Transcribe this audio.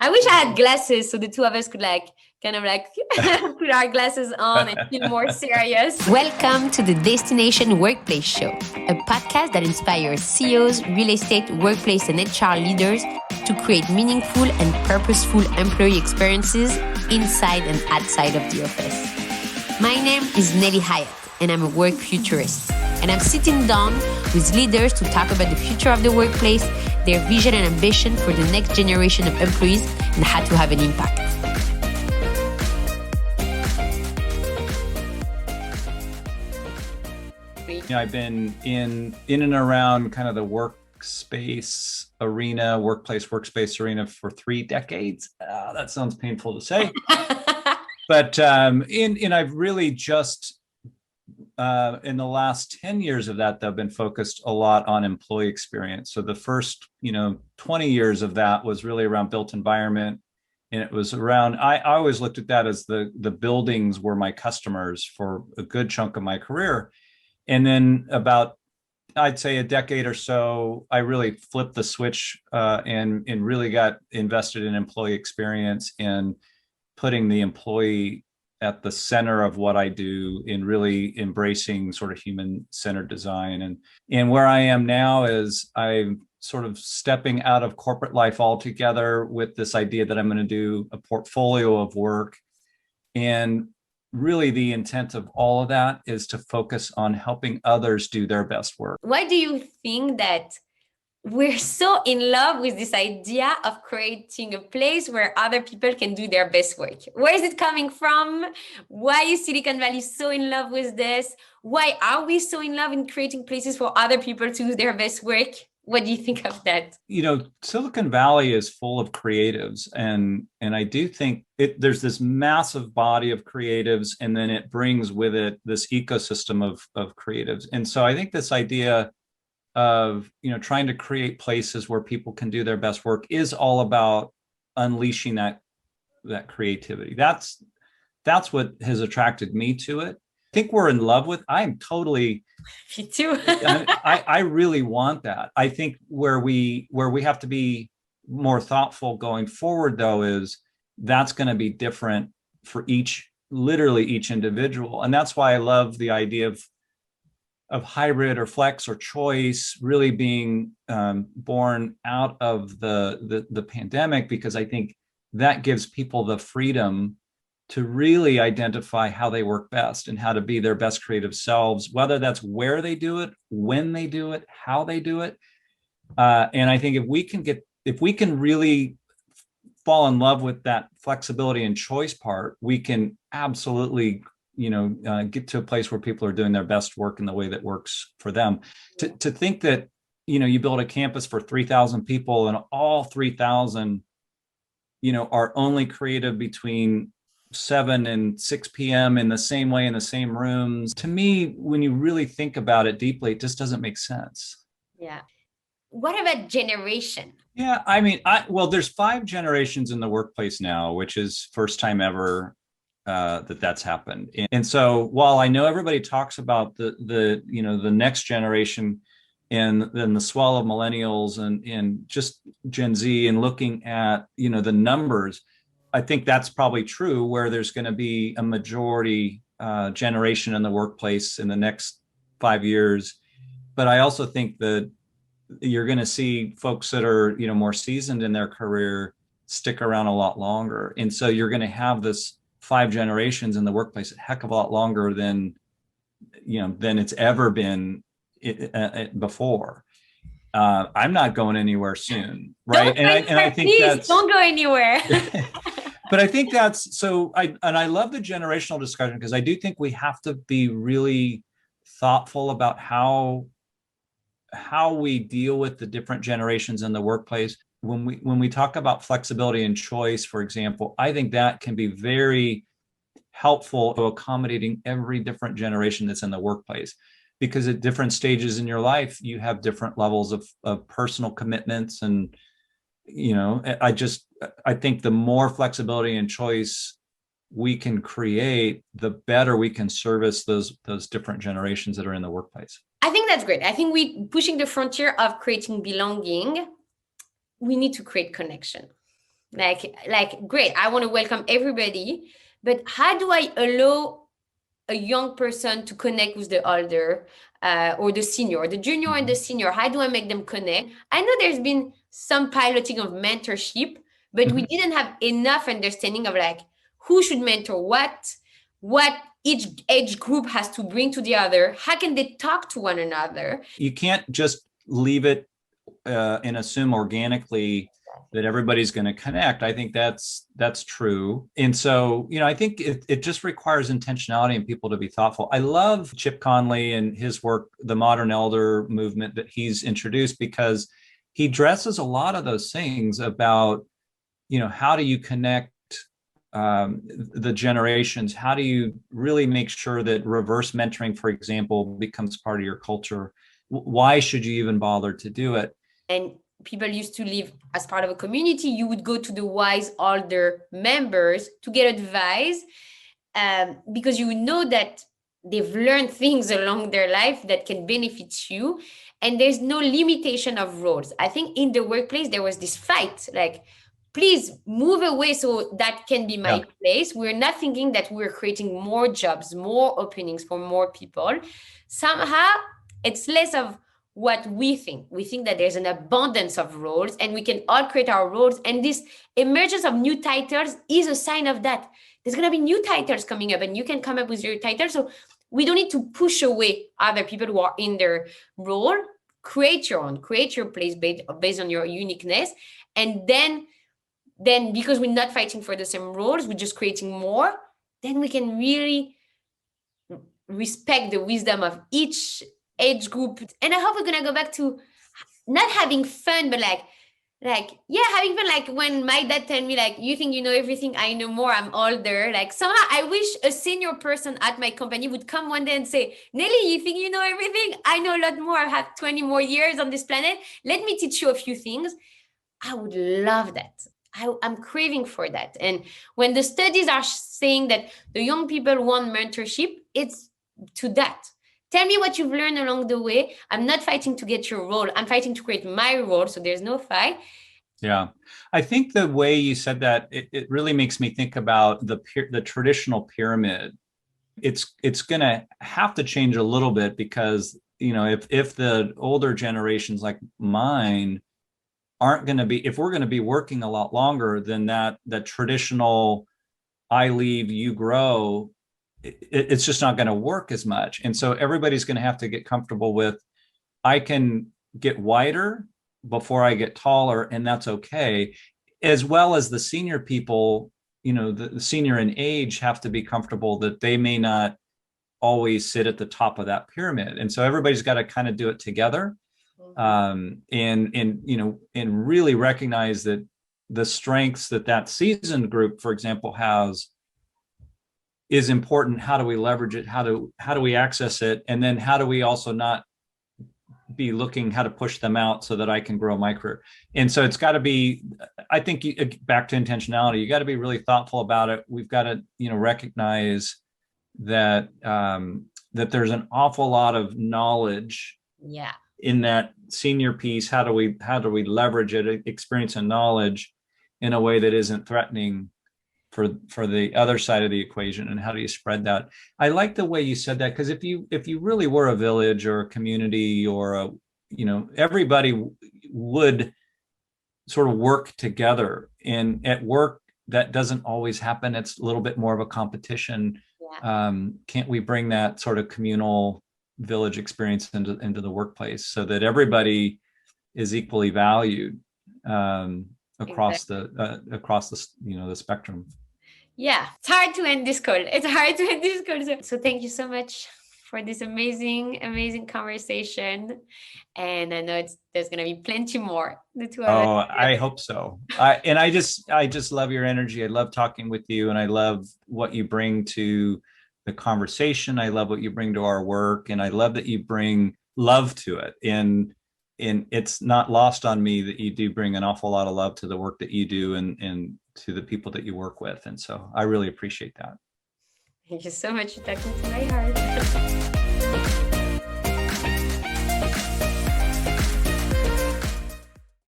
I wish I had glasses so the two of us could kind of put our glasses on and feel more serious. Welcome to the Destination Workplace Show, a podcast that inspires CEOs, real estate, workplace, and HR leaders to create meaningful and purposeful employee experiences inside and outside of the office. My name is Nelly Hyatt, and I'm a work futurist. And I'm sitting down with leaders to talk about the future of the workplace, their vision and ambition for the next generation of employees, and how to have an impact. I've been in and around kind of the workspace arena, workspace arena for 3 decades. That sounds painful to say, but I've really just in the last 10 years of that, I've been focused a lot on employee experience. So the first 20 years of that was really around built environment. And it was around, I always looked at that as the buildings were my customers for a good chunk of my career. And then about, I'd say a decade or so, I really flipped the switch and really got invested in employee experience and putting the employee at the center of what I do in really embracing sort of human-centered design. And where I am now is I'm sort of stepping out of corporate life altogether with this idea that I'm going to do a portfolio of work. And really the intent of all of that is to focus on helping others do their best work. Why do you think that we're so in love with this idea of creating a place where other people can do their best work? Where is it coming from? Why is Silicon Valley so in love with this? Why are we so in love in creating places for other people to do their best work? What do you think of that? Silicon Valley is full of creatives, and I do think there's this massive body of creatives, and then it brings with it this ecosystem of creatives. And so I think this idea of trying to create places where people can do their best work is all about unleashing that creativity. That's what has attracted me to it. I think we're in love with. I'm totally. Me too. I really want that. I think where we have to be more thoughtful going forward, though, is that's going to be different for literally each individual, and that's why I love the idea of hybrid or flex or choice really being born out of the pandemic, because I think that gives people the freedom to really identify how they work best and how to be their best creative selves, whether that's where they do it, when they do it, how they do it. And I think if we can really fall in love with that flexibility and choice part, we can absolutely get to a place where people are doing their best work in the way that works for them. To think that, you build a campus for 3,000 people and all 3,000, are only creative between 7 and 6 p.m. in the same way, in the same rooms. To me, when you really think about it deeply, it just doesn't make sense. Yeah. What about generation? Yeah, I mean, there's 5 generations in the workplace now, which is first time ever that's happened. And so while I know everybody talks about the next generation and then the swell of millennials and just Gen Z and looking at, the numbers, I think that's probably true, where there's going to be a majority generation in the workplace in the next 5 years. But I also think that you're going to see folks that are, more seasoned in their career stick around a lot longer. And so you're going to have this 5 generations in the workplace a heck of a lot longer than it's ever been before. I'm not going anywhere soon, right? I think please don't go anywhere. But I think that's so. I love the generational discussion, because I do think we have to be really thoughtful about how we deal with the different generations in the workplace. When we talk about flexibility and choice, for example, I think that can be very helpful to accommodating every different generation that's in the workplace, because at different stages in your life, you have different levels of personal commitments. And, I think the more flexibility and choice we can create, the better we can service those different generations that are in the workplace. I think that's great. I think we're pushing the frontier of creating belonging. We need to create connection. Like great, I want to welcome everybody, but how do I allow a young person to connect with the older, or the senior, the junior and the senior? How do I make them connect? I know there's been some piloting of mentorship, but we didn't have enough understanding of like who should mentor what each age group has to bring to the other. How can they talk to one another? You can't just leave it and assume organically that everybody's going to connect. I think that's true. And so, I think it just requires intentionality and people to be thoughtful. I love Chip Conley and his work, the modern elder movement that he's introduced, because he addresses a lot of those things about, how do you connect the generations? How do you really make sure that reverse mentoring, for example, becomes part of your culture? Why should you even bother to do it? And people used to live as part of a community. You would go to the wise older members to get advice, because you know that they've learned things along their life that can benefit you. And there's no limitation of roles. I think in the workplace, there was this fight, like, please move away so that can be my place. We're not thinking that we're creating more jobs, more openings for more people. Somehow, it's less of what we think. We think that there's an abundance of roles and we can all create our roles. And this emergence of new titles is a sign of that. There's going to be new titles coming up and you can come up with your title. So we don't need to push away other people who are in their role. Create your own, create your place based on your uniqueness. And then because we're not fighting for the same roles, we're just creating more, then we can really respect the wisdom of each age group. And I hope we're gonna go back to not having fun, but having fun. Like when my dad told me, like, you think you know everything, I know more, I'm older. Like somehow I wish a senior person at my company would come one day and say, Nelly, you think you know everything? I know a lot more. I have 20 more years on this planet. Let me teach you a few things. I would love that. I'm craving for that. And when the studies are saying that the young people want mentorship, it's to that. Tell me what you've learned along the way. I'm not fighting to get your role. I'm fighting to create my role. So there's no fight. Yeah. I think the way you said that, it really makes me think about the traditional pyramid. It's going to have to change a little bit because, if the older generations like mine aren't going to be, if we're going to be working a lot longer than that traditional I leave, you grow, it's just not going to work as much. And so everybody's going to have to get comfortable with, I can get wider before I get taller, and that's okay. As well as the senior people, the senior in age have to be comfortable that they may not always sit at the top of that pyramid. And so everybody's got to kind of do it together. And really recognize that the strengths that seasoned group, for example, has is important. How do we leverage it? How do we access it? And then how do we also not be looking how to push them out so that I can grow my career? And so it's got to be, I think, back to intentionality. You got to be really thoughtful about it. We've got to, recognize that that there's an awful lot of knowledge. Yeah. In that senior piece, how do we leverage it, experience and knowledge in a way that isn't threatening for the other side of the equation, and how do you spread that? I like the way you said that, because if you really were a village or a community or everybody would sort of work together, and at work that doesn't always happen. It's a little bit more of a competition. Yeah. Can't we bring that sort of communal village experience into the workplace so that everybody is equally valued across the the spectrum? Yeah, it's hard to end this call. So thank you so much for this amazing conversation. And I know there's going to be plenty more. The two of us. Oh, I hope so. I just love your energy. I love talking with you, and I love what you bring to the conversation. I love what you bring to our work, and I love that you bring love to it. And it's not lost on me that you do bring an awful lot of love to the work that you do and to the people that you work with. And so I really appreciate that. Thank you so much for talking to my heart.